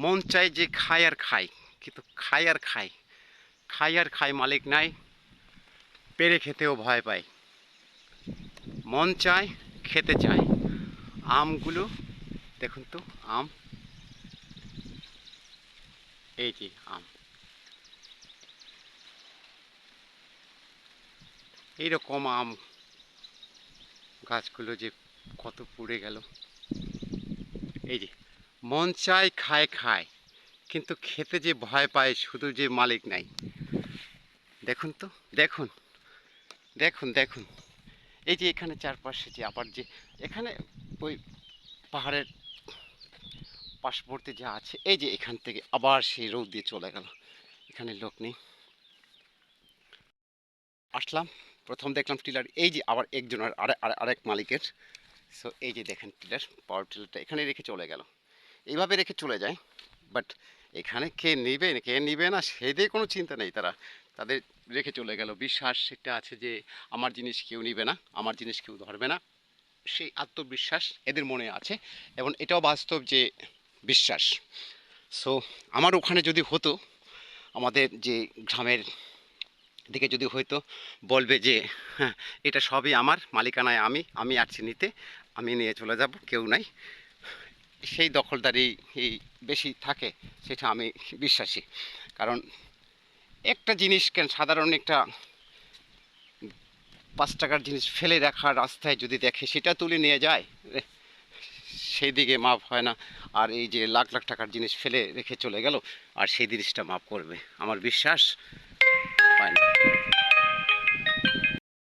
মন চায় যে খায় আর খায়, কিন্তু খায় আর খায়, খায় আর খায়, মালিক নাই, পেরে খেতেও ভয় পায়। মন চায়, খেতে চায়। আমগুলো দেখুন তো, আম, এই যে আম, এইরকম আম গাছগুলো যে কত পুড়ে গেল। এই যে মন চায়, খায় খায়, কিন্তু খেতে যে ভয় পায়, শুধু যে মালিক নাই। দেখুন তো, দেখুন, দেখুন, দেখুন, এই যে এখানে চারপাশে যে আবার যে এখানে ওই পাহাড়ের পার্শ্ববর্তী যা আছে, এই যে এখান থেকে আবার সেই রোদ দিয়ে চলে গেল, এখানে লোক নেই। আসলাম, প্রথম দেখলাম টিলার, এই যে আবার একজনের আরেক মালিকের। সো এই যে দেখেন টিলার, পাওয়ার টিলারটা এখানে রেখে চলে গেল, এইভাবে রেখে চলে যায়। বাট এখানে কে নিবে কে নিবে না সেদিকে কোনো চিন্তা নেই, তারা তাদের রেখে চলে গেল। বিশ্বাস সেটা আছে যে আমার জিনিস কেউ নিবে না, আমার জিনিস কেউ ধরবে না, সেই আত্মবিশ্বাস এদের মনে আছে। এবং এটাও বাস্তব যে বিশ্বাস। সো আমার ওখানে যদি হতো, আমাদের যে গ্রামের দিকে যদি হয়তো, বলবে যে হ্যাঁ, এটা সবই আমার মালিকানায়, আমি আমি আছি নিতে, আমি নিয়ে চলে যাব, কেউ নাই, সেই দখলদারি এই বেশি থাকে, সেটা আমি বিশ্বাসী। কারণ একটা জিনিস কেন, সাধারণ একটা 5 টাকার জিনিস ফেলে রাখা রাস্তায় যদি দেখে সেটা তুলে নিয়ে যায়, সেই দিকে মাপ হয় না। আর এই যে লাখ লাখ টাকার জিনিস ফেলে রেখে চলে গেল, আর সেই জিনিসটা মাপ করবে, আমার বিশ্বাস হয় না।